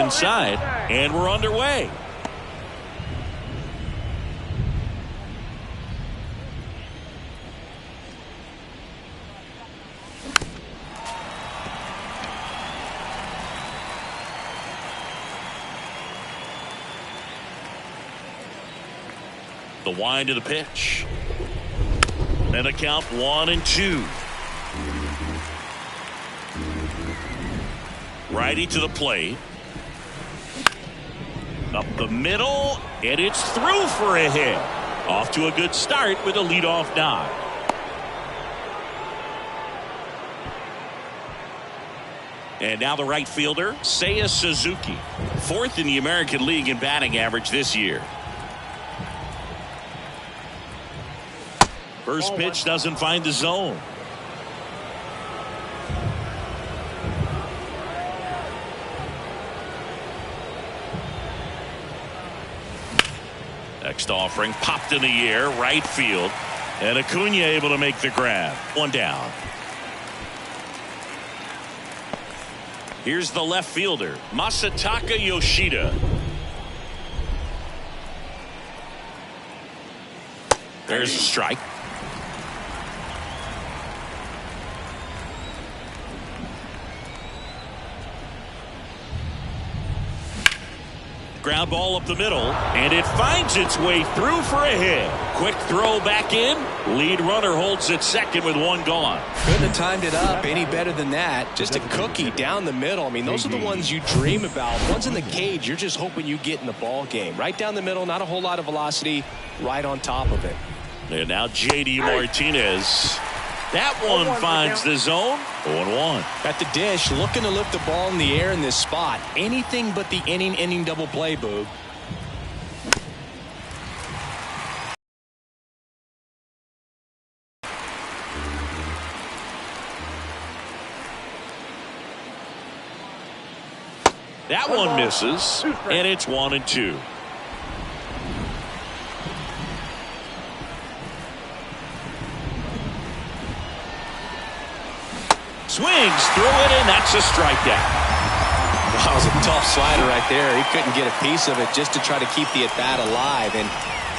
inside, and we're underway. The wind of the pitch. And a count 1-2. Righty to the plate. Up the middle, and it's through for a hit. Off to a good start with a leadoff knock. And now the right fielder, Seiya Suzuki. 4th in the American League in batting average this year. First pitch doesn't find the zone. Next offering popped in the air, right field. And Acuna able to make the grab. 1 down. Here's the left fielder, Masataka Yoshida. There's a strike. Ground ball up the middle, and it finds its way through for a hit. Quick throw back in. Lead runner holds at second with 1 gone. Couldn't have timed it up any better than that. Just a cookie down the middle. I mean, those are the ones you dream about. Once in the cage, you're just hoping you get in the ball game. Right down the middle, not a whole lot of velocity, right on top of it. And now J.D. Martinez. That one finds the zone. 0-1. At the dish, looking to lift the ball in the air in this spot. Anything but the inning double play, Boog. That one misses, and it's 1-2. Swings through it, and that's a strikeout. That was a tough slider right there. He couldn't get a piece of it just to try to keep the at-bat alive. And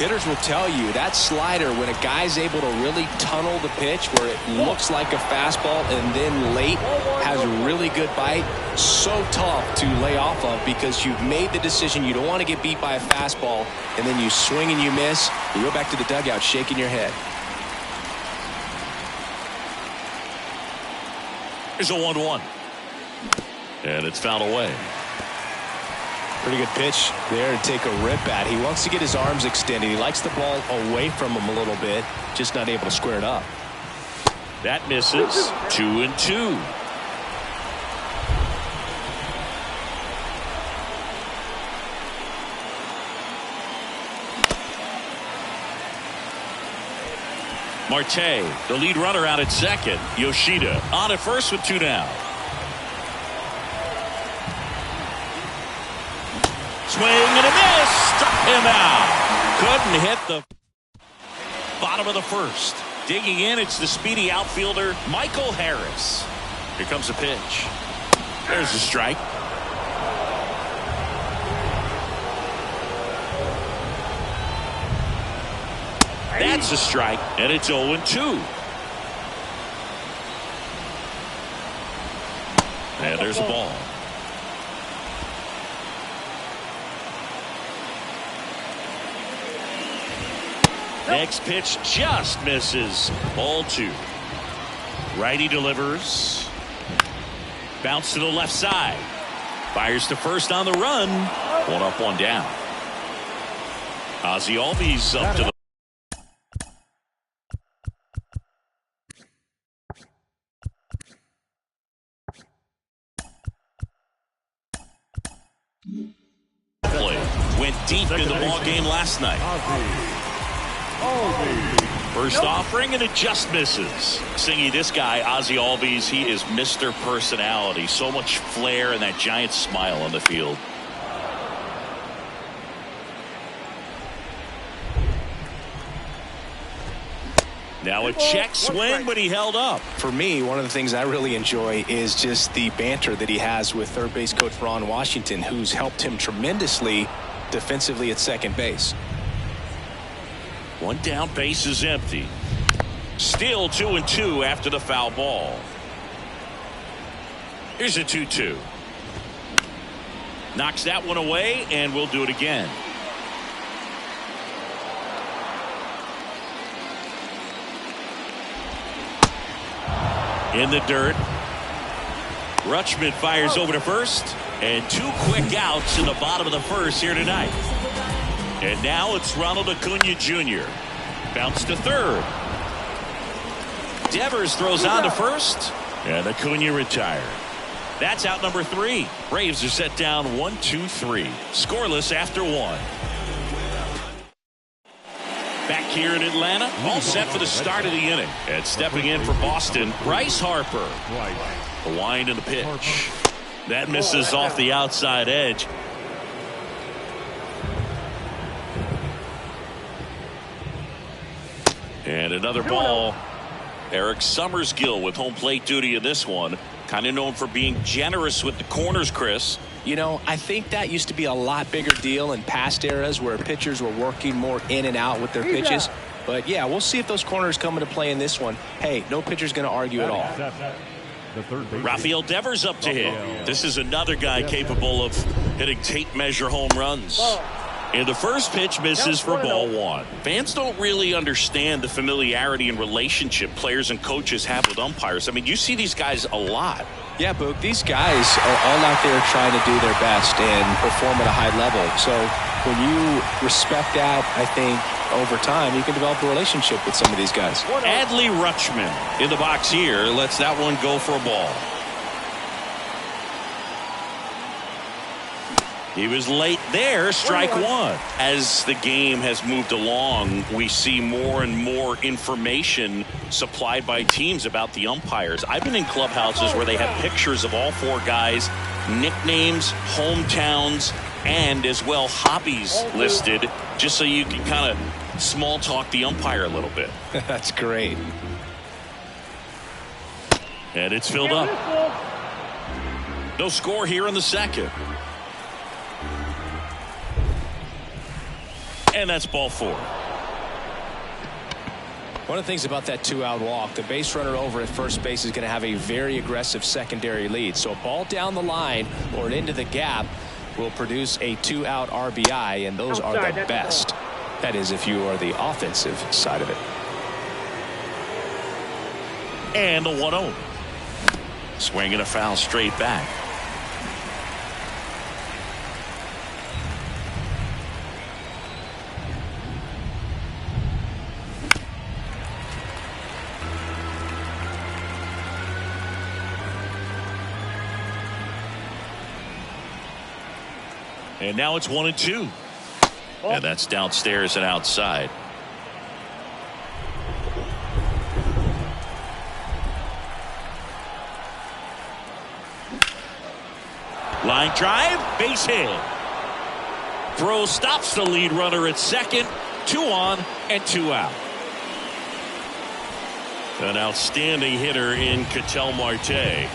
hitters will tell you that slider, when a guy's able to really tunnel the pitch where it looks like a fastball and then late has a really good bite, so tough to lay off of because you've made the decision you don't want to get beat by a fastball, and then you swing and you miss. You go back to the dugout shaking your head. Here's a 1-1. And it's fouled away. Pretty good pitch there to take a rip at. He wants to get his arms extended. He likes the ball away from him a little bit, just not able to square it up. That misses. 2-2. Marte, the lead runner, out at second. Yoshida on at first with 2 down. Swing and a miss. Struck him out. Couldn't hit the bottom of the first. Digging in, it's the speedy outfielder, Michael Harris. Here comes a pitch. There's a strike. That's a strike, and it's 0-2. And there's a ball. Next pitch just misses. Ball 2. Righty delivers. Bounce to the left side. Fires to first on the run. 1 up, 1 down. Ozzie Albies up to the play. Went deep in the ball game last night. First offering, and it just misses. Singy, this guy, Ozzie Albies, he is Mr. Personality. So much flair and that giant smile on the field. Now a check swing, but he held up. For me, one of the things I really enjoy is just the banter that he has with third base coach Ron Washington, who's helped him tremendously defensively at second base. One down, base is empty. Still 2-2 after the foul ball. Here's a 2-2. Knocks that one away, and we'll do it again. In the dirt. Rutschman fires over to first, and 2 quick outs in the bottom of the first here tonight. And now it's Ronald Acuna Jr. Bounce to third. Devers throws on to first, and Acuna retired. That's out number 3. Braves are set down 1-2-3. Scoreless after 1. Back here in Atlanta, all set for the start of the inning. And stepping in for Boston, Bryce Harper. The wind and the pitch. That misses off the outside edge. And another ball. Eric Summersgill with home plate duty in this one. Kind of known for being generous with the corners, Chris. You know, I think that used to be a lot bigger deal in past eras where pitchers were working more in and out with their pitches. But yeah, we'll see if those corners come into play in this one. Hey, no pitcher's going to argue at all. Rafael Devers up to hit. This is another guy capable of hitting tape measure home runs. And the first pitch misses for ball 1. Fans don't really understand the familiarity and relationship players and coaches have with umpires. I mean, you see these guys a lot. Yeah, Boog, these guys are all out there trying to do their best and perform at a high level. So when you respect that, I think over time you can develop a relationship with some of these guys. Adley Rutschman in the box here lets that one go for a ball. He was late there, strike 1. As the game has moved along, we see more and more information supplied by teams about the umpires. I've been in clubhouses where they have pictures of all 4 guys, nicknames, hometowns, and as well hobbies listed, just so you can kind of small talk the umpire a little bit. That's great. And it's filled up. No score here in the second. And that's ball 4. One of the things about that 2-out walk, the base runner over at first base is going to have a very aggressive secondary lead. So a ball down the line or into the gap will produce a 2-out RBI, and those are the best. That is, if you are the offensive side of it. And a 1-0. Swing and a foul straight back. And now it's 1-2. And that's downstairs and outside. Line drive, base hit. Throw stops the lead runner at second. 2 on and 2 out. An outstanding hitter in Ketel Marte.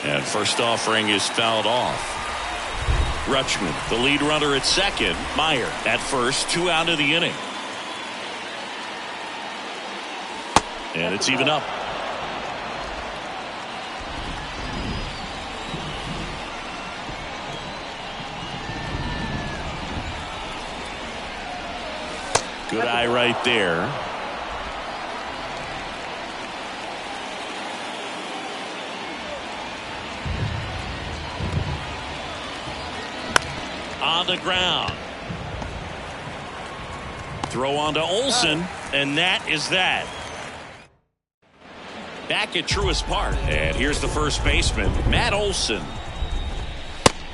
And first offering is fouled off. Rutschman, the lead runner at second. Meyer at first, 2 out of the inning. And it's even up. Good eye right there. On the ground. Throw on to Olsen, and that is that. Back at Truist Park, and here's the first baseman, Matt Olson.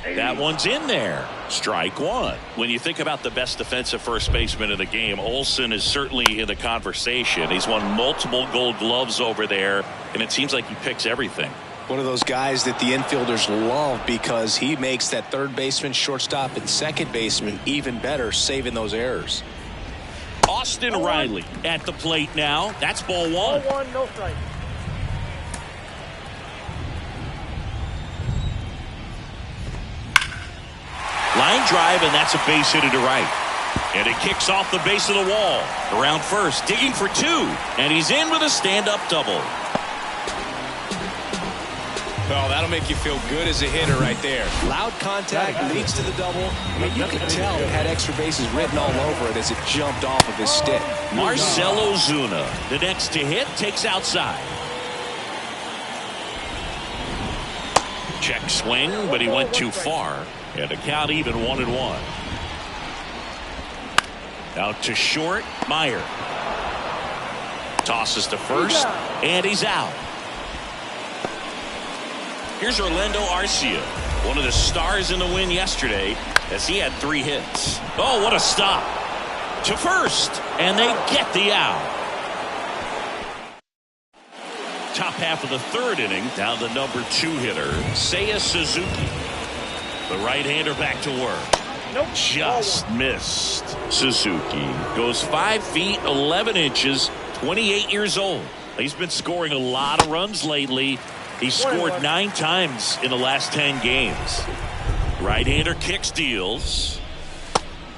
That one's in there. Strike 1. When you think about the best defensive first baseman in the game, Olson is certainly in the conversation. He's won multiple Gold Gloves over there, and it seems like he picks everything. One of those guys that the infielders love because he makes that third baseman, shortstop, and second baseman even better, saving those errors. Austin Riley at the plate now. That's ball one. Ball one, no strike. Line drive, and that's a base hit to right. And it kicks off the base of the wall. Around first, digging for two. And he's in with a stand-up double. Well, that'll make you feel good as a hitter right there. Loud contact leads to the double. I mean, you can tell it had extra bases written all over it as it jumped off of his stick. Marcell Ozuna, the next to hit, takes outside. Check swing, but he went too far. And a count even 1-1. Out to short, Meyer. Tosses to first, and he's out. Here's Orlando Arcia, one of the stars in the win yesterday, as he had 3 hits. Oh, what a stop. To first, and they get the out. Top half of the third inning, down the number 2 hitter, Seiya Suzuki. The right-hander back to work. Nope. Just missed. Suzuki goes 5 feet 11 inches, 28 years old. He's been scoring a lot of runs lately. He scored 9 times in the last 10 games. Right-hander kicks, deals,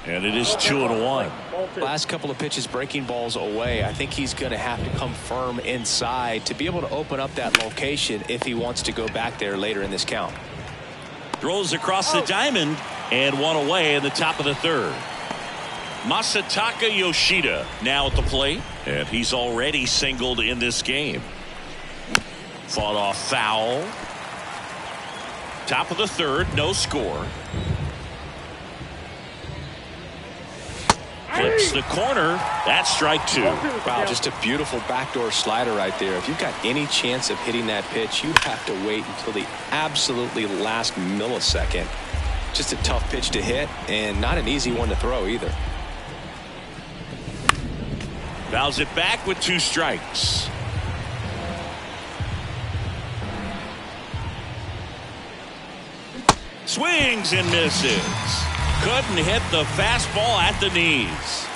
and it is 2-1. Last couple of pitches breaking balls away. I think he's going to have to come firm inside to be able to open up that location if he wants to go back there later in this count. Throws across the diamond, and one away in the top of the third. Masataka Yoshida now at the plate, and he's already singled in this game. Fought off foul. Top of the third, no score. Flips the corner. That's strike 2. Wow, just a beautiful backdoor slider right there. If you've got any chance of hitting that pitch, you have to wait until the absolutely last millisecond. Just a tough pitch to hit, and not an easy one to throw either. Fouls it back with 2 strikes. Swings and misses. Couldn't hit the fastball at the knees.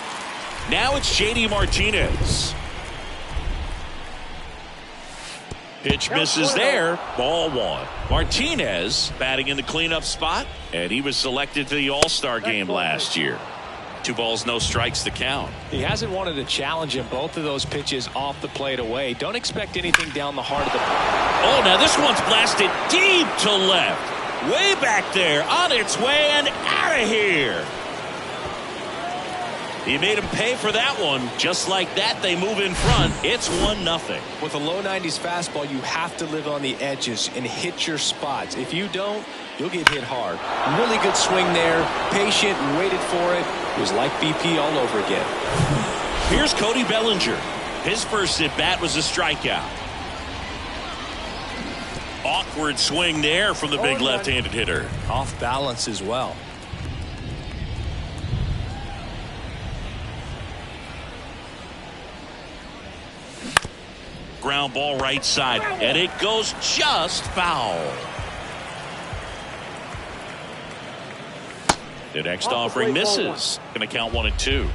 Now it's JD Martinez. Pitch misses there. Ball 1. Martinez batting in the cleanup spot, and he was selected to the All-Star game last year. 2 balls, no strikes to count. He hasn't wanted a challenge in both of those pitches off the plate away. Don't expect anything down the heart of the plate. Oh, now this one's blasted deep to left. Way back there, on its way and out of here. He made him pay for that one. Just like that, they move in front. It's 1-0. With a low 90s fastball, you have to live on the edges and hit your spots. If you don't, you'll get hit hard. Really good swing there. Patient, waited for it. It was like BP all over again. Here's Cody Bellinger. His first at-bat was a strikeout. Awkward swing there from the big left-handed hitter. Off balance as well. Ground ball right side, and it goes just foul. The next offering misses. Going to count 1-2.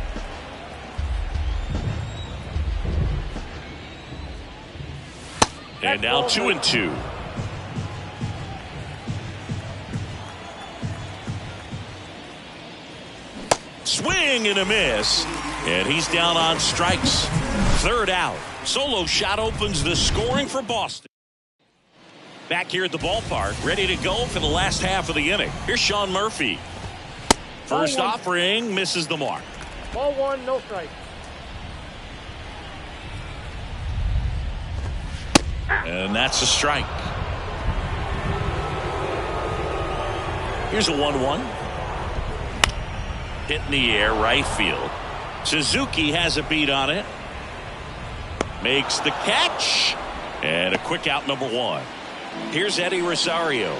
And now 2-2. Swing and a miss, and he's down on strikes. Third out. Solo shot opens the scoring for Boston. Back here at the ballpark, ready to go for the last half of the inning. Here's Sean Murphy. First offering misses the mark. Ball 1, no strike. And that's a strike. Here's a 1-1. Hit in the air, right field. Suzuki has a beat on it. Makes the catch. And a quick out, number 1. Here's Eddie Rosario.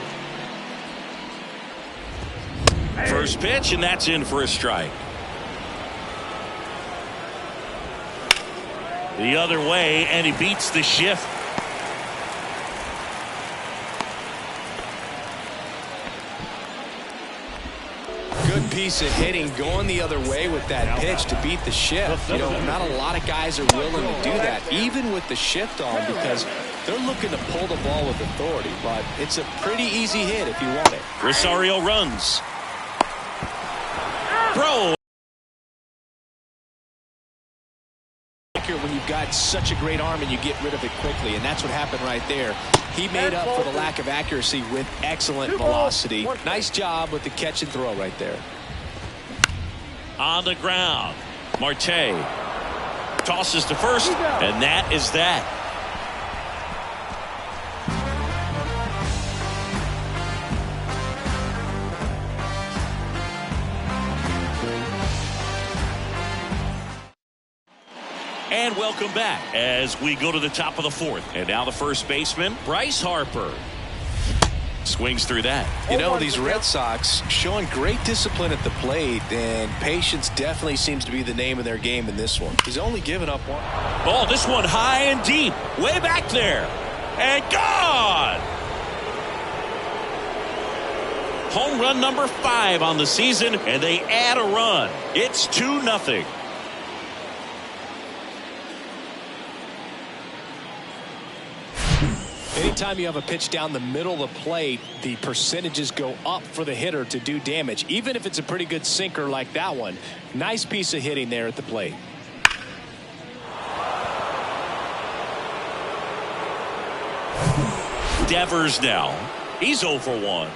First pitch, and that's in for a strike. The other way, and he beats the shift. Good piece of hitting, going the other way with that pitch to beat the shift. You know, not a lot of guys are willing to do that, even with the shift on, because they're looking to pull the ball with authority. But it's a pretty easy hit if you want it. Rosario runs. Throw. When you've got such a great arm and you get rid of it quickly, and that's what happened right there. He made up for the lack of accuracy with excellent velocity. Nice job with the catch and throw right there. On the ground, Marte tosses to first, and that is that. And welcome back as we go to the top of the fourth. And now the first baseman, Bryce Harper. Swings through that. You know, these Red Sox showing great discipline at the plate, and patience definitely seems to be the name of their game in this one. He's only given up one. Oh, this one high and deep. Way back there. And gone! Home run number 5 on the season, and they add a run. It's 2-0. Anytime you have a pitch down the middle of the plate, the percentages go up for the hitter to do damage, even if it's a pretty good sinker like that one. Nice piece of hitting there at the plate. Devers now. He's 0 for 1.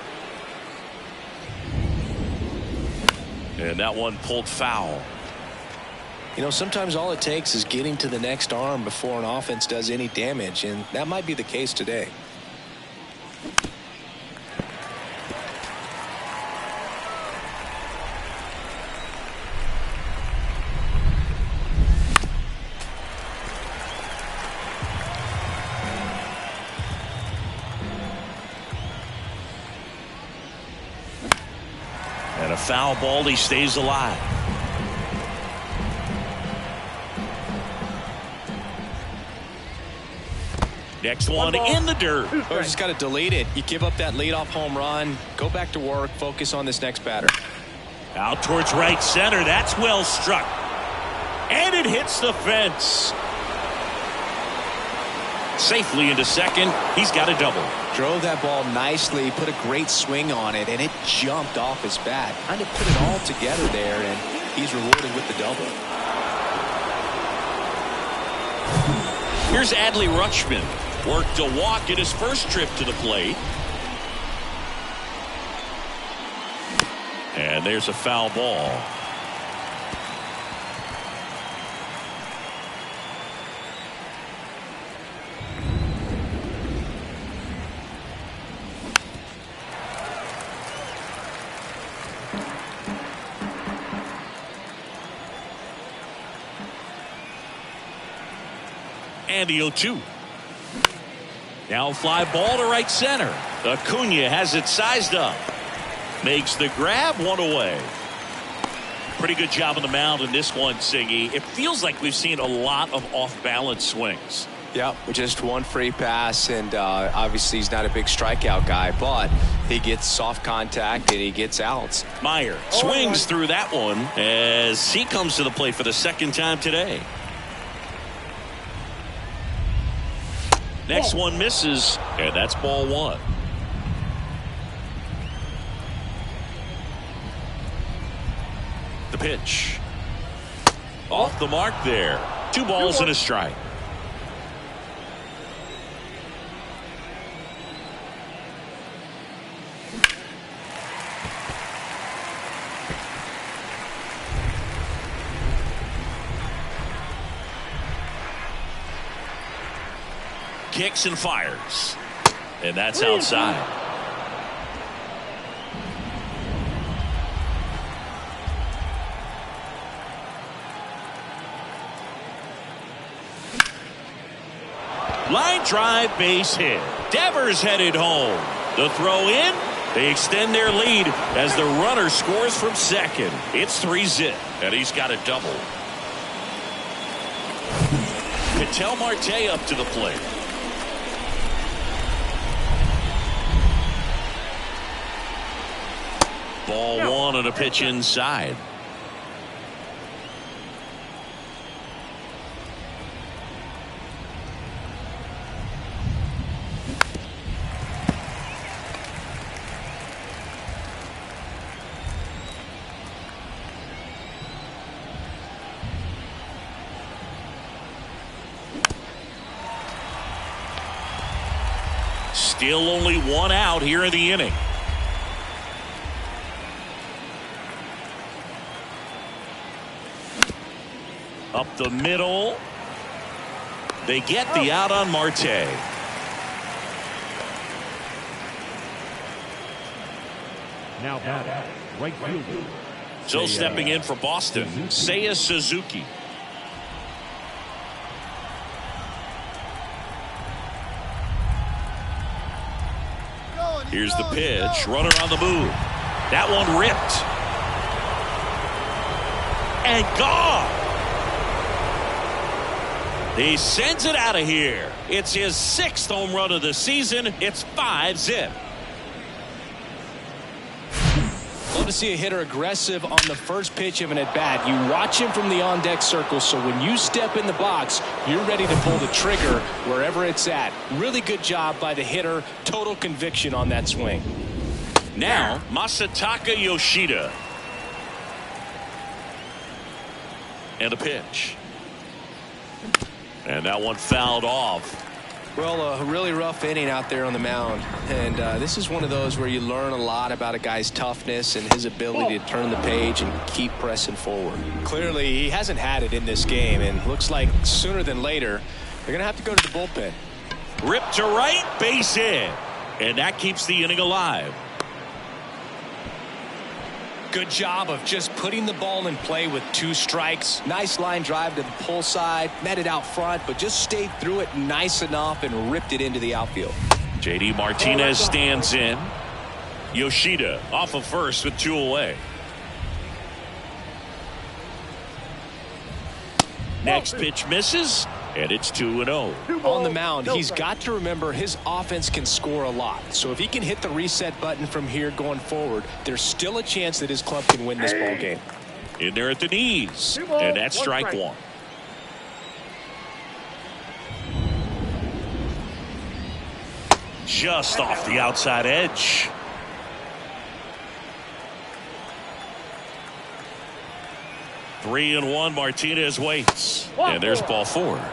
And that one pulled foul. You know, sometimes all it takes is getting to the next arm before an offense does any damage, and that might be the case today. And a foul ball, he stays alive. Next one in the dirt. Oh, just got to delete it. You give up that leadoff home run. Go back to work. Focus on this next batter. Out towards right center. That's well struck. And it hits the fence. Safely into second. He's got a double. Drove that ball nicely. Put a great swing on it. And it jumped off his bat. Kind of put it all together there. And he's rewarded with the double. Here's Adley Rutschman. Worked a walk in his first trip to the plate. And there's a foul ball. And the 0-2. Now fly ball to right center. Acuna has it sized up. Makes the grab, one away. Pretty good job on the mound in this one, Siggy. It feels like we've seen a lot of off-balance swings. Yeah, with just one free pass, and obviously he's not a big strikeout guy, but he gets soft contact and he gets outs. Meyer swings through that one as he comes to the plate for the second time today. Next one misses, and that's ball 1. The pitch. Off the mark there. 2 balls and a strike. Kicks and fires. And that's outside. Line drive, base hit. Devers headed home. The throw in. They extend their lead as the runner scores from second. It's 3-0, and he's got a double. Ketel Marte up to the plate. Ball one and a pitch inside. Still only one out here in the inning. Up the middle. They get the out on Marte. Now batting, right fielder. So stepping in for Boston, Seiya Suzuki. Here's the pitch. Runner on the move. That one ripped. And gone. He sends it out of here. It's his 6th home run of the season. It's 5-zip. Love to see a hitter aggressive on the first pitch of an at-bat. You watch him from the on-deck circle, so when you step in the box, you're ready to pull the trigger wherever it's at. Really good job by the hitter. Total conviction on that swing. Now, Masataka Yoshida. And a pitch. And that one fouled off. Well, a really rough inning out there on the mound. And this is one of those where you learn a lot about a guy's toughness and his ability to turn the page and keep pressing forward. Clearly, he hasn't had it in this game, and looks like sooner than later, they're going to have to go to the bullpen. Ripped to right, base hit. And that keeps the inning alive. Good job of just putting the ball in play with 2 strikes. Nice line drive to the pull side. Met it out front, but just stayed through it nice enough and ripped it into the outfield. JD Martinez stands in. Yoshida off of first with 2 away. Next pitch misses, and it's 2-0. On the mound, he's got to remember his offense can score a lot. So if he can hit the reset button from here going forward, there's still a chance that his club can win this ball game. In there at the knees, and that's strike 1. Just off the outside edge. Three and one. Martinez waits. And there's ball 4.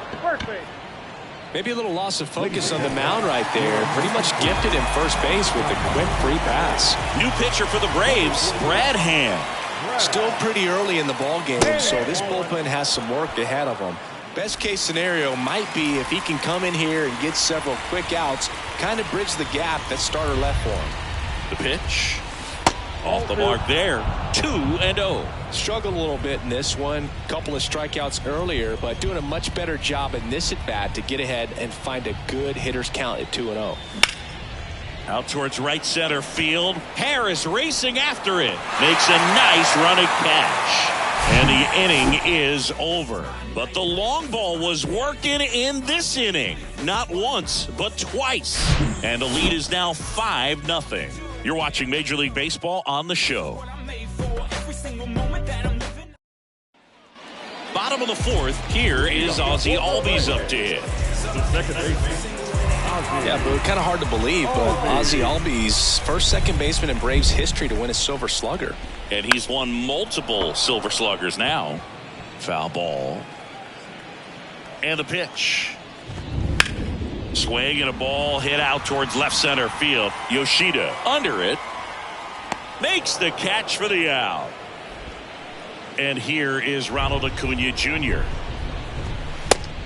Maybe a little loss of focus on the mound right there. Pretty much gifted him first base with a quick free pass. New pitcher for the Braves, Brad Hand. Still pretty early in the ball game, so this bullpen has some work ahead of them. Best case scenario might be if he can come in here and get several quick outs, kind of bridge the gap that starter left for him. The pitch. Off the mark there. 2-0. Struggled a little bit in this one. Couple of strikeouts earlier, but doing a much better job in this at bat to get ahead and find a good hitter's count at 2-0. Out towards right center field. Harris racing after it. Makes a nice running catch. And the inning is over. But the long ball was working in this inning. Not once, but twice. And the lead is now 5-0. You're watching Major League Baseball on the show. Bottom of the 4th, here is Ozzie Albies up to hit. Yeah, but kind of hard to believe, but Ozzie Albies, first second baseman in Braves history to win a Silver Slugger. And he's won multiple Silver Sluggers now. Foul ball. And the pitch. Swing and a ball hit out towards left center field. Yoshida under it. Makes the catch for the out. And here is Ronald Acuna Jr.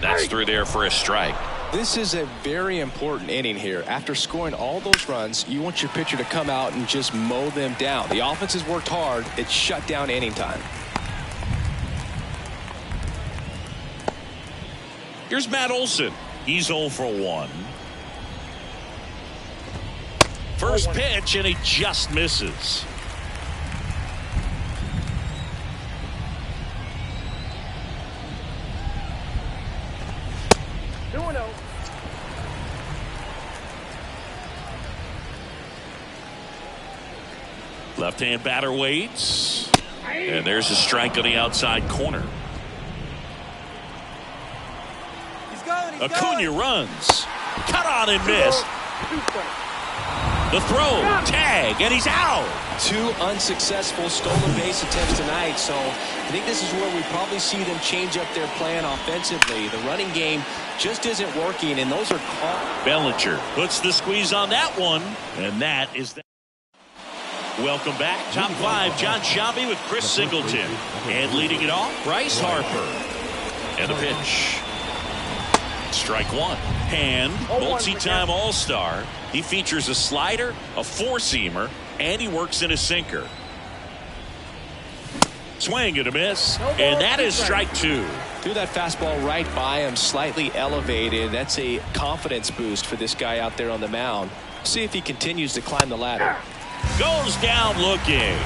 That's through there for a strike. This is a very important inning here. After scoring all those runs, you want your pitcher to come out and just mow them down. The offense has worked hard. It's shut down inning time. Here's Matt Olson. He's 0 for 1. First pitch, and he just misses. Left-hand batter waits. And there's a strike on the outside corner. Acuna runs. Cut on and missed. The throw, tag, and he's out. 2 unsuccessful stolen base attempts tonight, so I think this is where we probably see them change up their plan offensively. The running game just isn't working, and those are caught. Bellinger puts the squeeze on that one, and that is that. Welcome back. Top 5, John Sciambi with Chris Singleton. And leading it off, Bryce Harper. And the pitch. Strike 1. Hand, multi-time All-Star. He features a slider, a four-seamer, and he works in a sinker. Swing and a miss, and that is strike 2. Threw that fastball right by him, slightly elevated. That's a confidence boost for this guy out there on the mound. See if he continues to climb the ladder. Goes down looking.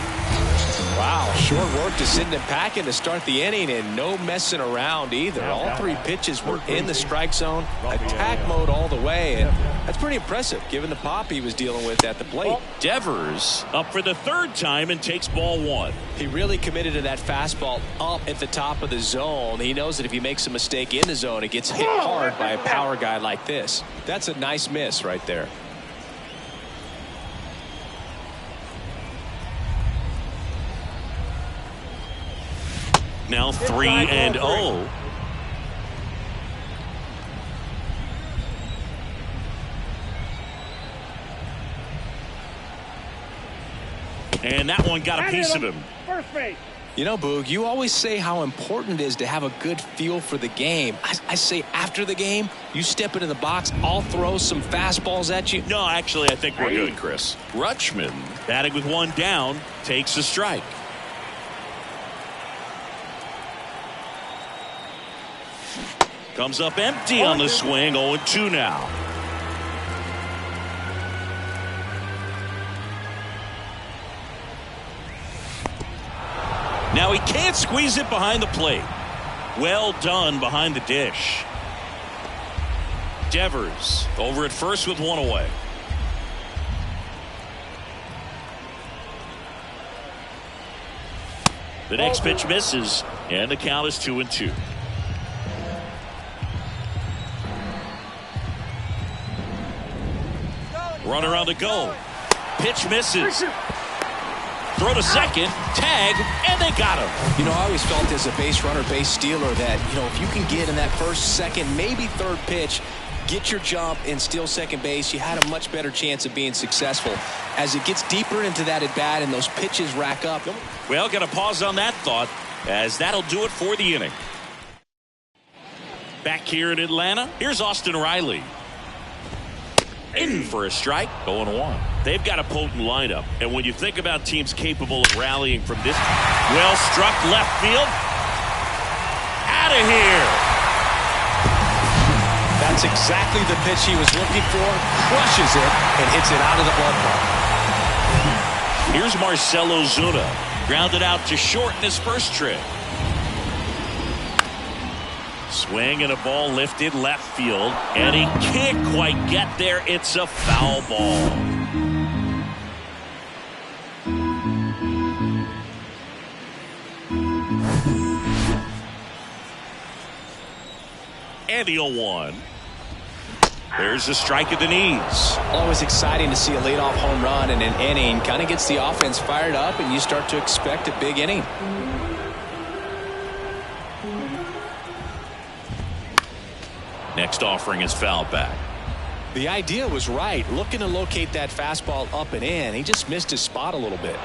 Wow, short work to send him packing to start the inning, and no messing around either. All 3 pitches were in the strike zone, attack mode all the way, and that's pretty impressive given the pop he was dealing with at the plate. Devers up for the 3rd time and takes ball 1. He really committed to that fastball up at the top of the zone. He knows that if he makes a mistake in the zone, it gets hit hard by a power guy like this. That's a nice miss right there. Now 3-0. And that one got a piece of him. First base. You know, Boog, you always say how important it is to have a good feel for the game. I say after the game, you step into the box, I'll throw some fastballs at you. No, actually, I think we're good, Chris. Rutschman, batting with 1 down, takes a strike. Comes up empty on the swing, 0-2 now. Now he can't squeeze it behind the plate. Well done behind the dish. Devers over at first with 1 away. The next pitch misses, and the count is 2-2. Runner on the go. Pitch misses. Throw to second, tag, and they got him. You know, I always felt as a base runner, base stealer that, you know, if you can get in that first, second, maybe third pitch, get your jump and steal second base, you had a much better chance of being successful. As it gets deeper into that at bat and those pitches rack up. Well, got to pause on that thought, as that'll do it for the inning. Back here in Atlanta, here's Austin Riley. In for a strike, 0-1. They've got a potent lineup, and when you think about teams capable of rallying from this, well struck left field, out of here. That's exactly the pitch he was looking for. Crushes it and hits it out of the ballpark. Here's Marcell Ozuna, grounded out to short in his first trip. Swing and a ball lifted left field, and he can't quite get there. It's a foul ball. And the 0-1. There's a strike at the knees. Always exciting to see a leadoff home run in an inning. Kind of gets the offense fired up, and you start to expect a big inning. Next offering is fouled back. The idea was right. Looking to locate that fastball up and in. He just missed his spot a little bit.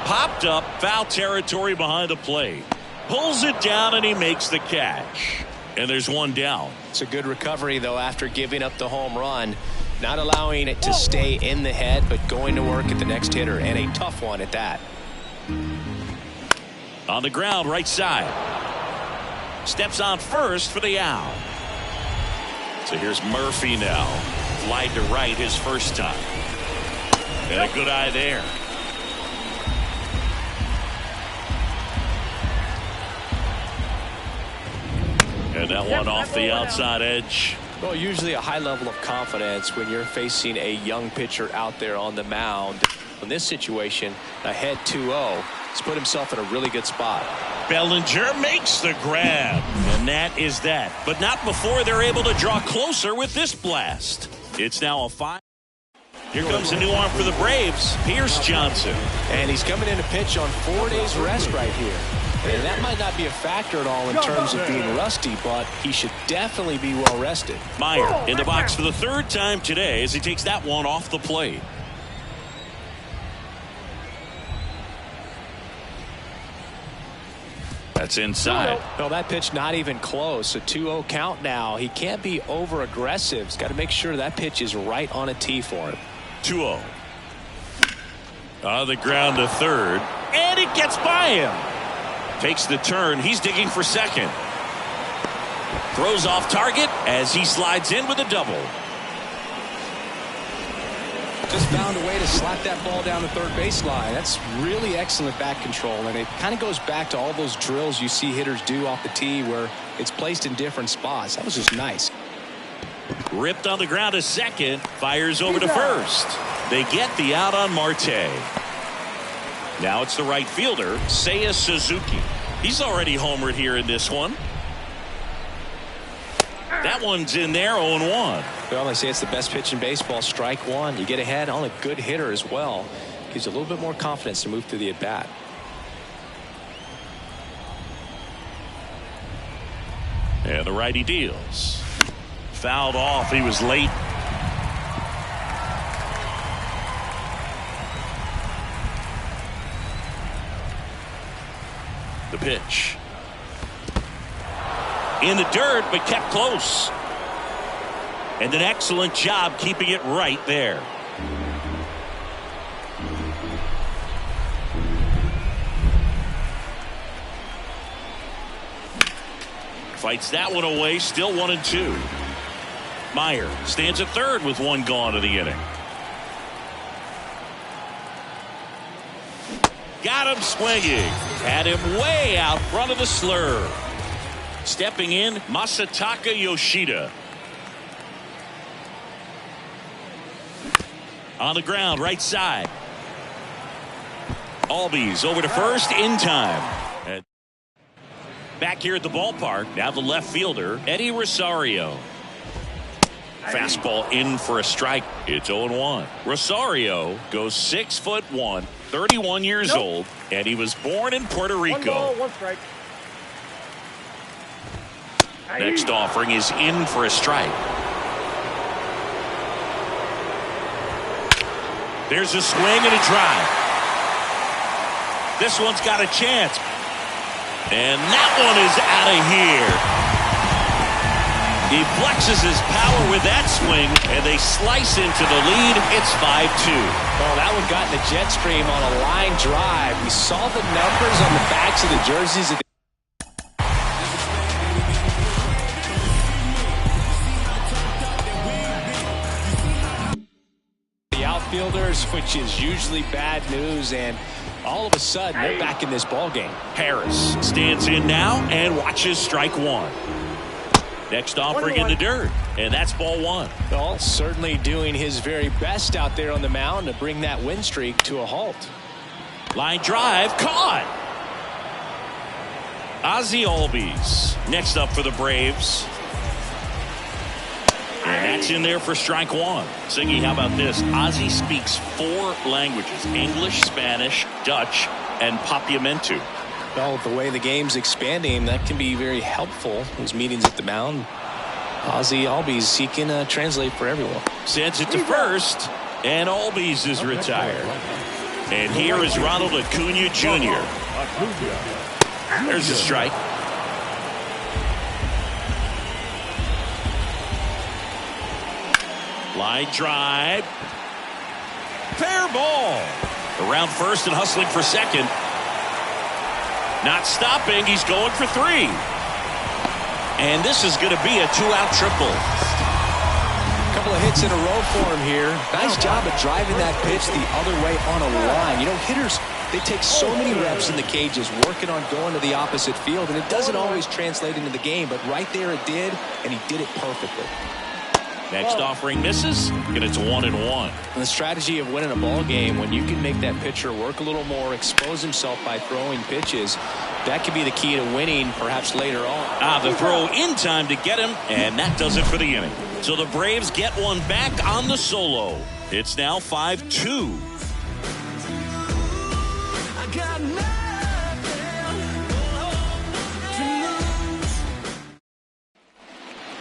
Popped up, foul territory behind the plate. Pulls it down, and he makes the catch. And there's 1 down. It's a good recovery, though, after giving up the home run. Not allowing it to stay in the head, but going to work at the next hitter, and a tough one at that. On the ground, right side. Steps on first for the out. So here's Murphy now. Flied to right his first time. And a good eye there. And that one off the outside edge. Well, usually a high level of confidence when you're facing a young pitcher out there on the mound. In this situation, ahead 2-0, he's put himself in a really good spot. Bellinger makes the grab, and that is that. But not before they're able to draw closer with this blast. It's now a 5. Here comes a new arm for the Braves, Pierce Johnson. And he's coming in to pitch on 4 days rest right here. And that might not be a factor at all in terms of being rusty, but he should definitely be well rested. Meyer in the box for the 3rd time today as he takes that one off the plate. That's inside. Well, that pitch not even close. A 2-0 count now. He can't be over aggressive. He's got to make sure that pitch is right on a tee for him. 2-0. On the ground to third, and it gets by him. Takes the turn. He's digging for second. Throws off target as he slides in with a double. Just found a way to slap that ball down the third baseline. That's really excellent back control, and it kind of goes back to all those drills you see hitters do off the tee where it's placed in different spots. That was just nice. Ripped on the ground to second. Fires over to first. They get the out on Marte. Now it's the right fielder, Seiya Suzuki. He's already homered here in this one. That one's in there, 0-1. Well, they say it's the best pitch in baseball. Strike one. You get ahead on a good hitter as well. Gives you a little bit more confidence to move through the at-bat. And the righty deals. Fouled off. He was late. The pitch. In the dirt, but kept close. And an excellent job keeping it right there. Fights that one away, still 1-2. Meyer stands at third with one gone of the inning. Got him swinging. Had him way out front of the slur. Stepping in, Masataka Yoshida. On the ground, right side. Albies over to first in time. And back here at the ballpark, now the left fielder, Eddie Rosario. Fastball in for a strike. It's 0-1. Rosario goes 6'1", 31 years old, and he was born in Puerto Rico. 1 ball, 1 strike. Next offering is in for a strike. There's a swing and a drive. This one's got a chance. And that one is out of here. He flexes his power with that swing, and they slice into the lead. It's 5-2. Well, that one got in the jet stream on a line drive. We saw the numbers on the backs of the jerseys. The outfielders, which is usually bad news, and all of a sudden they're back in this ball game. Harris stands in now and watches strike one. Next offering in the dirt, and that's ball one. Well, certainly doing his very best out there on the mound to bring that win streak to a halt. Line drive, caught. Ozzie Albies next up for the Braves. And that's in there for strike one. Siggy, how about this? Ozzie speaks 4 languages: English, Spanish, Dutch, and Papiamentu. Well, the way the game's expanding, that can be very helpful. Those meetings at the mound. Ozzie Albies, he can translate for everyone. Sends it to first, and Albies is retired. And here is Ronald Acuna Jr. There's a strike. Line drive. Fair ball. Around first and hustling for second. Not stopping. He's going for 3. And this is going to be a 2-out triple. A couple of hits in a row for him here. Nice job of driving that pitch the other way on a line. You know, hitters, they take so many reps in the cages working on going to the opposite field, and it doesn't always translate into the game, but right there it did, and he did it perfectly. Next offering misses, and it's 1-1. And the strategy of winning a ball game, when you can make that pitcher work a little more, expose himself by throwing pitches, that could be the key to winning perhaps later on. The throw in time to get him, and that does it for the inning. So the Braves get one back on the solo. It's now 5-2.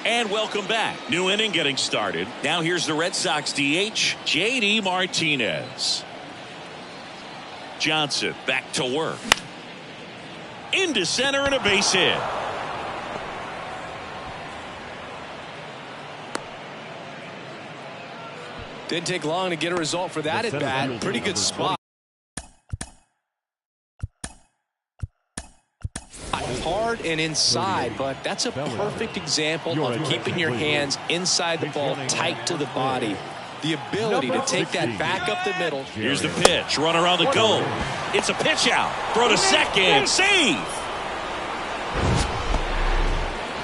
And welcome back. New inning getting started. Now here's the Red Sox DH, J.D. Martinez. Johnson back to work. Into center and a base hit. Didn't take long to get a result for that at bat. Pretty good spot. Hard and inside, but that's a perfect example of keeping your hands inside the ball, tight to the body. The ability to take that back up the middle. Here's the pitch. Runner on the go. It's a pitch out. Throw to second. Save.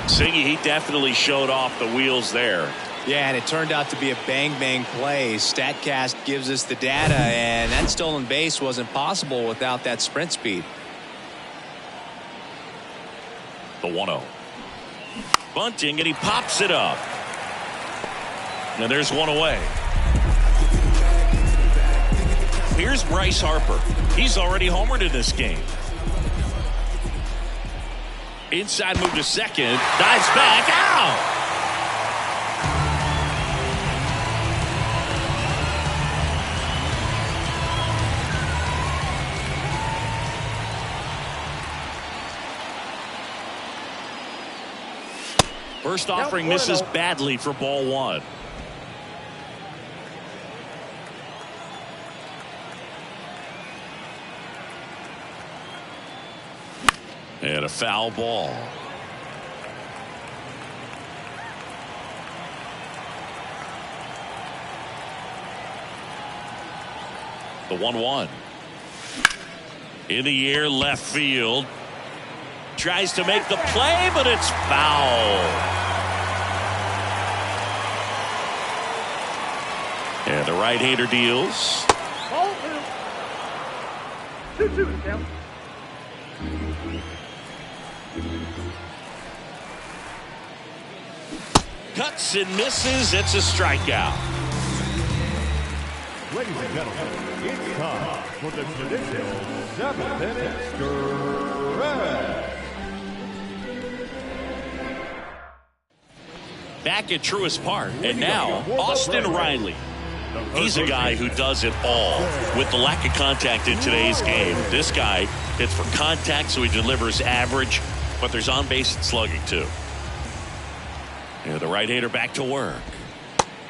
Siggy, he definitely showed off the wheels there. Yeah, and it turned out to be a bang-bang play. StatCast gives us the data, and that stolen base wasn't possible without that sprint speed. The 1-0. Bunting, and he pops it up. And there's one away. Here's Bryce Harper. He's already homered in this game. Inside move to second. Dives back. Out! First offering misses badly for ball one. And a foul ball. The 1-1. In the air, left field. Tries to make the play, but it's foul. And the right-hander deals. Ball 2. 2-2 count. Cuts and misses. It's a strikeout. Ladies and gentlemen, it's time for the traditional 7-inning stretch. Back at Truist Park, and now Austin Riley. He's a guy who does it all. With the lack of contact in today's game, this guy hits for contact, so he delivers average, but there's on-base and slugging too. And the right-hander back to work.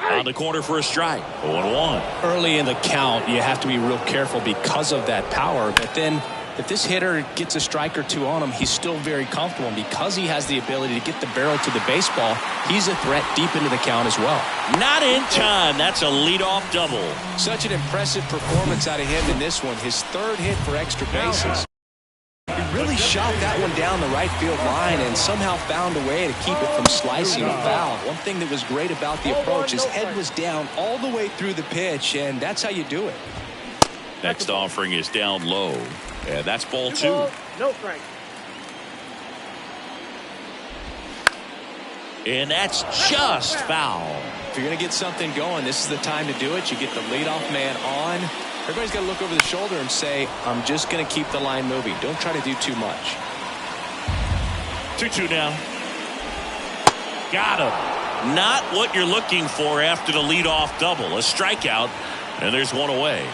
On the corner for a strike. 0-1. Early in the count, you have to be real careful because of that power, but then if this hitter gets a strike or two on him, he's still very comfortable. And because he has the ability to get the barrel to the baseball, he's a threat deep into the count as well. Not in time. That's a leadoff double. Such an impressive performance out of him in this one. His third hit for extra bases. He really shot that one down the right field line and somehow found a way to keep it from slicing foul. One thing that was great about the approach, his head was down all the way through the pitch, and that's how you do it. Next offering is down low. And that's ball 2. No strike. And that's just foul. If you're going to get something going, this is the time to do it. You get the leadoff man on. Everybody's got to look over the shoulder and say, I'm just going to keep the line moving. Don't try to do too much. 2-2 now. Got him. Not what you're looking for after the leadoff double. A strikeout, and there's one away.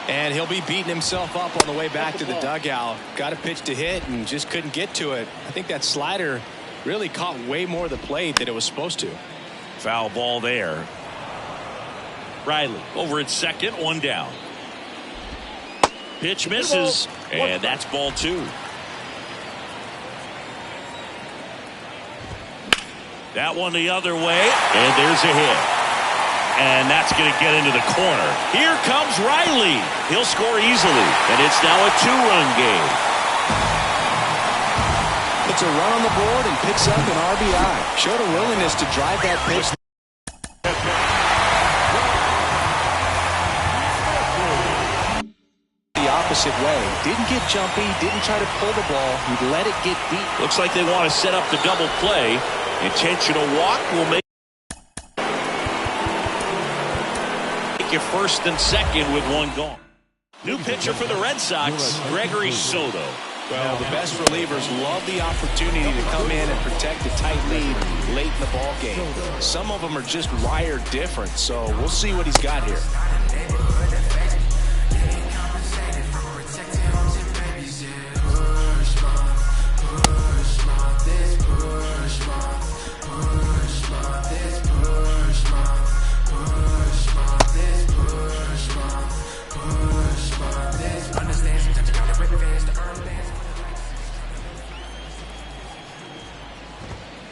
And he'll be beating himself up on the way back to the dugout. Got a pitch to hit and just couldn't get to it. I think that slider really caught way more of the plate than it was supposed to. Foul ball there. Riley over at second, one down. Pitch misses, and that's ball 2. That one the other way, and there's a hit. And that's going to get into the corner. Here comes Riley. He'll score easily, and it's now a 2-run game. Puts a run on the board and picks up an RBI. Showed a willingness to drive that pitch. opposite way. Didn't get jumpy, didn't try to pull the ball. He let it get deep. Looks like they want to set up the double play. Intentional walk will make your first and second with one gone. New pitcher for the Red Sox, Gregory Soto. Well, the best relievers love the opportunity to come in and protect a tight lead late in the ball game. Some of them are just wired different, so we'll see what he's got here.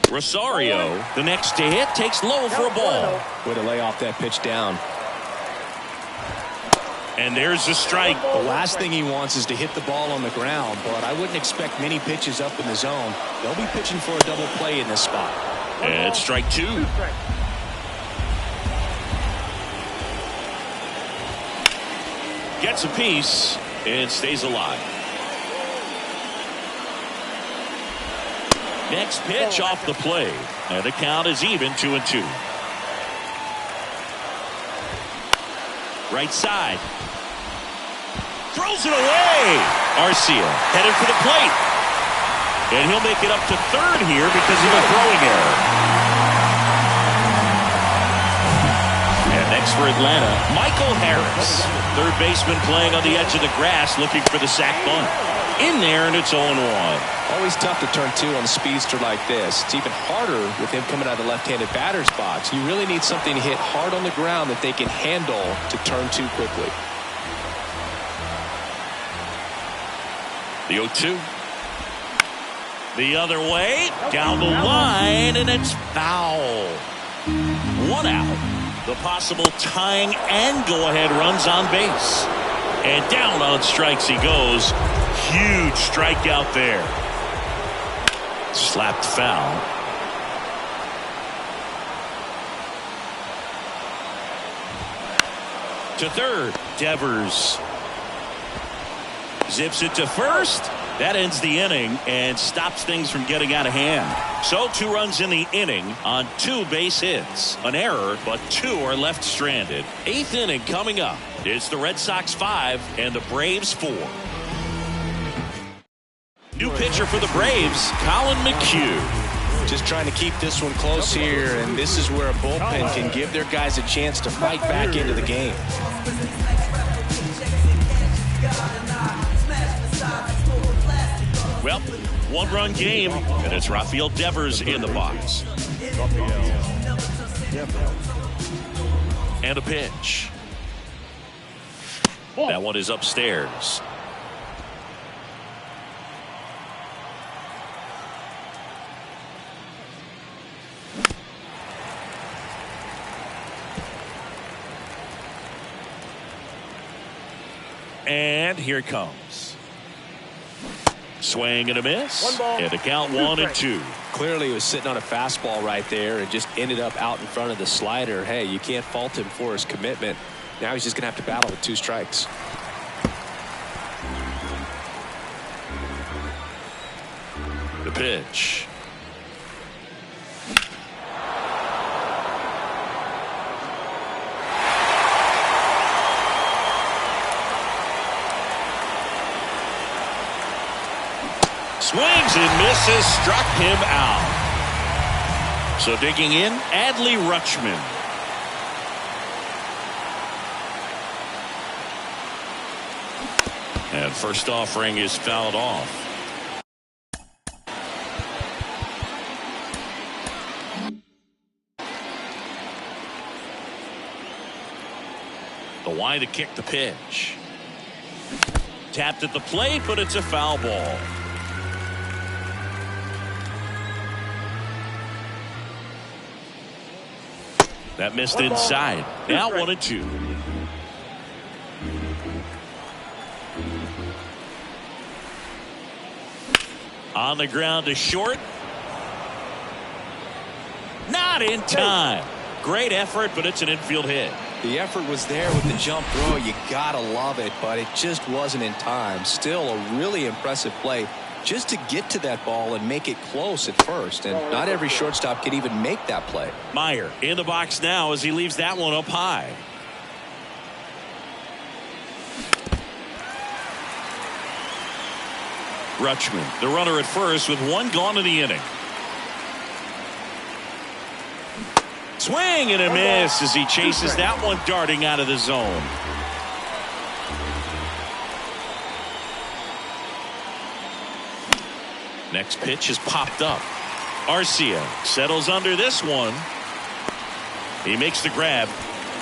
Rosario, the next to hit, takes low for a ball. Way to lay off that pitch down. And there's a strike. The last thing he wants is to hit the ball on the ground, but I wouldn't expect many pitches up in the zone. They'll be pitching for a double play in this spot. And strike two. Gets a piece and stays alive. Next pitch off the play, and the count is even 2-2. Right side. Throws it away. Arcia headed for the plate. And he'll make it up to third here because of a throwing error. And next for Atlanta, Michael Harris. Third baseman playing on the edge of the grass looking for the sac bunt. In there, and it's 0-1. Always tough to turn two on a speedster like this. It's even harder with him coming out of the left-handed batter's box. You really need something to hit hard on the ground that they can handle to turn two quickly. The 0-2. The other way, down the line, and it's foul. One out. The possible tying and go-ahead runs on base. And down on strikes he goes. Huge strikeout there. Slapped foul. To third, Devers. Zips it to first. That ends the inning and stops things from getting out of hand. So 2 runs in the inning on 2 base hits. An error, but 2 are left stranded. 8th inning coming up. It's the Red Sox 5 and the Braves 4. New pitcher for the Braves, Colin McHugh. Just trying to keep this one close here, and this is where a bullpen can give their guys a chance to fight back into the game. Well, 1-run game, and it's Rafael Devers in the box. And a pitch. That one is upstairs. And here it comes. Swing and a miss. And a count 1-2. Clearly he was sitting on a fastball right there and just ended up out in front of the slider. Hey, you can't fault him for his commitment. Now he's just going to have to battle with 2 strikes. The pitch. Swings and misses, struck him out. So digging in, Adley Rutschman. And first offering is fouled off. The wide to kick the pitch. Tapped at the plate, but it's a foul ball. That missed inside. Now 1-2. On the ground to short. Not in time. Great effort, but it's an infield hit. The effort was there with the jump throw. You gotta love it, but it just wasn't in time. Still a really impressive play just to get to that ball and make it close at first. And not every shortstop can even make that play. Meyer in the box now as he leaves that one up high. Rutschman, the runner at first with one gone in the inning. Swing and a miss as he chases that one darting out of the zone. Next pitch is popped up. Arcia settles under this one. He makes the grab,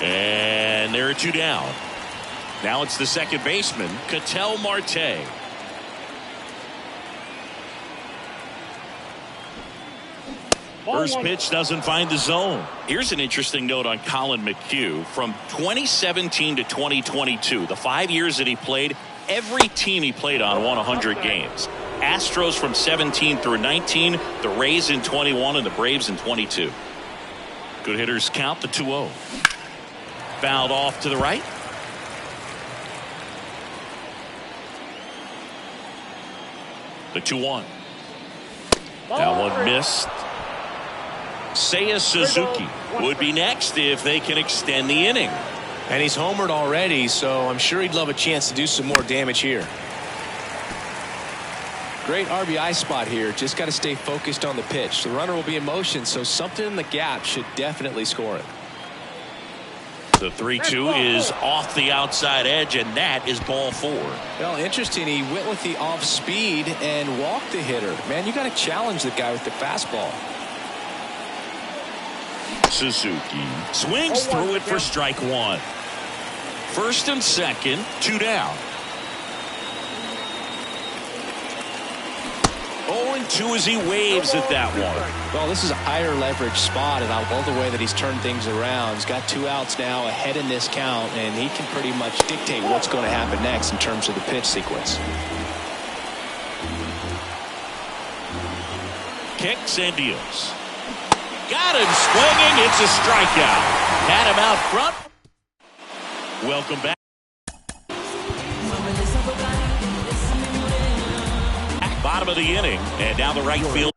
and there are two down. Now it's the second baseman, Ketel Marte. First pitch doesn't find the zone. Here's an interesting note on Colin McHugh. From 2017 to 2022, the 5 years that he played, every team he played on won 100 games. Astros from 17 through 19, the Rays in 21, and the Braves in 22. Good hitters count the 2-0. Fouled off to the right. The 2-1. That one missed. Seiya Suzuki would be next if they can extend the inning. And he's homered already, so I'm sure he'd love a chance to do some more damage here. Great RBI spot here. Just got to stay focused on the pitch. The runner will be in motion, so something in the gap should definitely score it. The 3-2 is off the outside edge, and that is ball 4. Well, interesting. He went with the off speed and walked the hitter. Man, you got to challenge the guy with the fastball. Suzuki swings through it for strike one. First and second, two down. 0-2 as he waves at that one. Well, this is a higher leverage spot, and I love the way that he's turned things around. He's got 2 outs now ahead in this count, and he can pretty much dictate what's going to happen next in terms of the pitch sequence. Kicks and deals. Got him swinging. It's a strikeout. Had him out front. Welcome back. Bottom of the inning, and down the right field.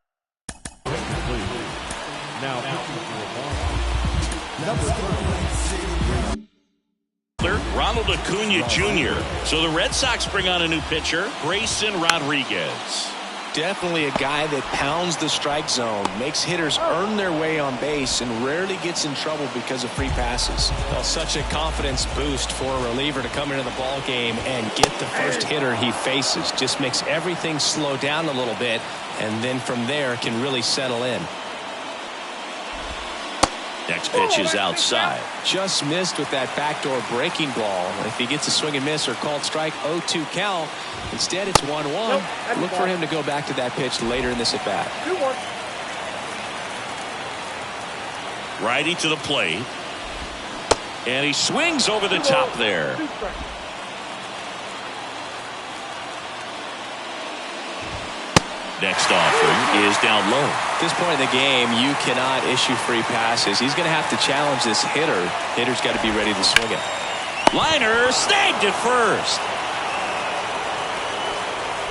Now, Ronald Acuna Jr. So the Red Sox bring on a new pitcher, Grayson Rodriguez. Definitely a guy that pounds the strike zone, makes hitters earn their way on base, and rarely gets in trouble because of free passes. Well, such a confidence boost for a reliever to come into the ball game and get the first hitter he faces. Just makes everything slow down a little bit, and then from there can really settle in. Next pitch is outside. Just missed with that backdoor breaking ball. If he gets a swing and miss or called strike, 0-2 count. Instead, it's 1-1. Look for him to go back to that pitch later in this at bat. Righty to the plate. And he swings over the top there. Next offering is down low. At this point in the game, you cannot issue free passes. He's going to have to challenge this hitter. Hitter's got to be ready to swing it. Liner snagged at first.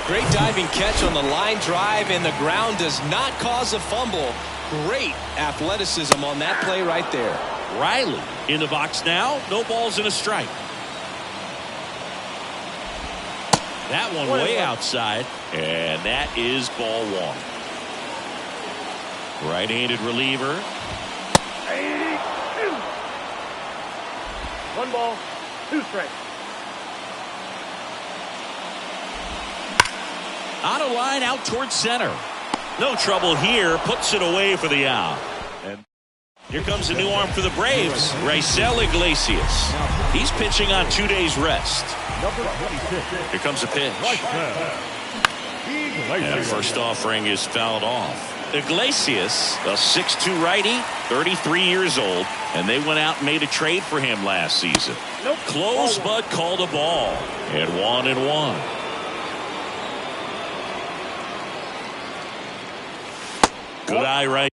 Great diving catch on the line drive, and the ground does not cause a fumble. Great athleticism on that play right there. Riley in the box now. No balls and a strike. That one way outside, and that is ball 1. Right-handed reliever. 1 ball, 2 strikes. On a line out towards center. No trouble here. Puts it away for the out. And here comes a new arm for the Braves. Raisel Iglesias. He's pitching on 2 days rest. Here comes a pitch. And first offering is fouled off. Iglesias, a 6'2 righty, 33 years old, and they went out and made a trade for him last season. Close but called a ball. And 1-1. Good eye right.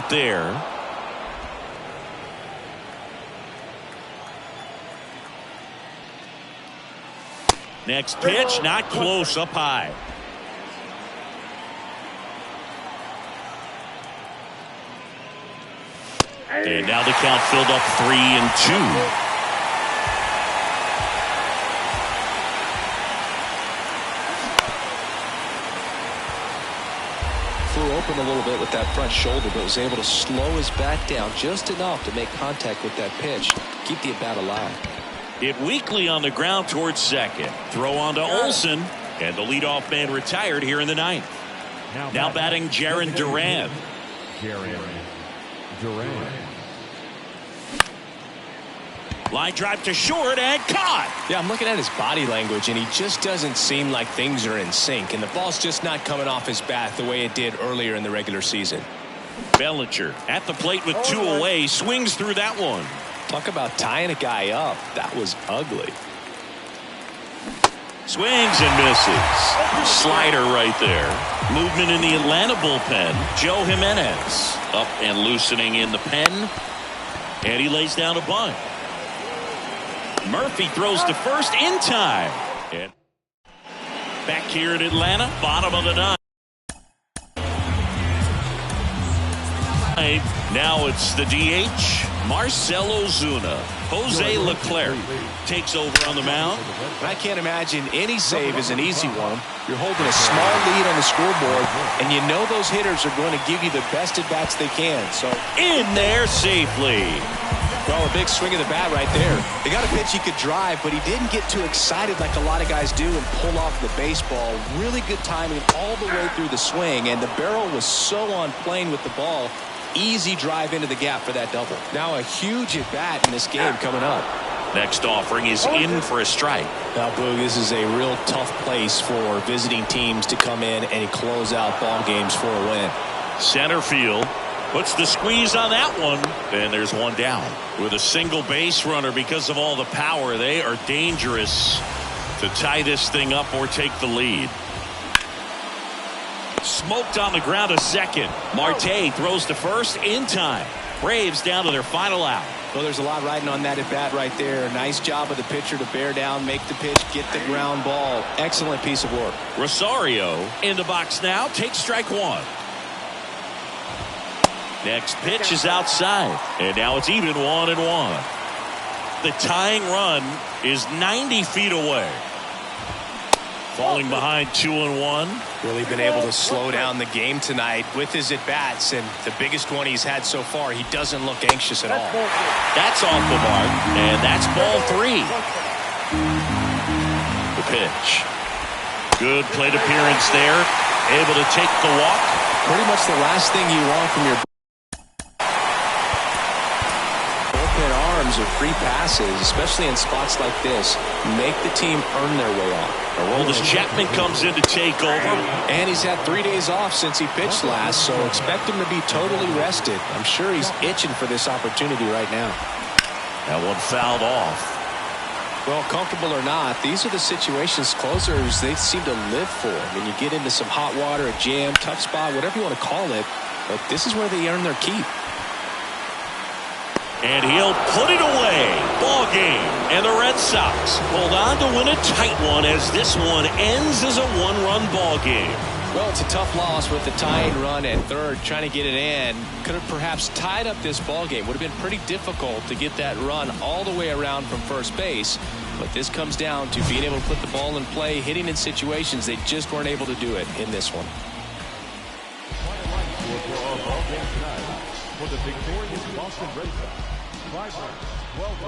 right there. Next pitch, not close, up high. And now the count filled up 3-2. Flew open a little bit with that front shoulder, but was able to slow his bat down just enough to make contact with that pitch, keep the at-bat alive. Hit weakly on the ground towards second. Throw on to Olsen, and the leadoff man retired here in the ninth. Now batting Jarren Duran. Line drive to short and caught. Yeah, I'm looking at his body language, and he just doesn't seem like things are in sync, and the ball's just not coming off his bat the way it did earlier in the regular season. Bellinger at the plate with 2 away, swings through that one. Talk about tying a guy up. That was ugly. Swings and misses. Slider right there. Movement in the Atlanta bullpen. Joe Jimenez up and loosening in the pen. And he lays down a bunt. Murphy throws to first in time. And back here in Atlanta, bottom of the ninth. Now it's the DH, Marcell Ozuna. Jose Leclerc takes over on the mound. I can't imagine any save is an easy one. You're holding a small lead on the scoreboard, and you know those hitters are going to give you the best at-bats they can. So in there safely. Well, a big swing of the bat right there. They got a pitch he could drive, but he didn't get too excited like a lot of guys do and pull off the baseball. Really good timing all the way through the swing, and the barrel was so on plane with the ball. Easy drive into the gap for that double. Now a huge at bat in this game coming up. Next offering is in for a strike. Now, Boog, this is a real tough place for visiting teams to come in and close out ball games for a win. Center field puts the squeeze on that one, and there's one down. With a single base runner, because of all the power, they are dangerous to tie this thing up or take the lead. Smoked on the ground to second. Marte throws to first in time. Braves down to their final out. Well, there's a lot riding on that at bat right there. Nice job of the pitcher to bear down, make the pitch, get the ground ball. Excellent piece of work. Rosario in the box now. Takes strike one. Next pitch is outside, and now it's even 1-1. The tying run is 90 feet away. Falling behind 2-1. Really been able to slow down the game tonight with his at-bats, and the biggest one he's had so far, he doesn't look anxious at all. That's off the mark, and that's ball 3. The pitch. Good plate appearance there. Able to take the walk. Pretty much the last thing you want from your bullpen arms or free passes, especially in spots like this. Make the team earn their way on. Aroldis Chapman comes in to take over. And he's had 3 days off since he pitched last, so expect him to be totally rested. I'm sure he's itching for this opportunity right now. That one fouled off. Well, comfortable or not, these are the situations closers they seem to live for. When you get into some hot water, a jam, tough spot, whatever you want to call it, but this is where they earn their keep. And he'll put it away. Ball game. And the Red Sox hold on to win a tight one as this one ends as a 1-run ball game. Well, it's a tough loss with the tying run at third, trying to get it in. Could have perhaps tied up this ball game. Would have been pretty difficult to get that run all the way around from first base. But this comes down to being able to put the ball in play, hitting in situations they just weren't able to do it in this one. For the victorious Boston Red Sox, 5 runs, 12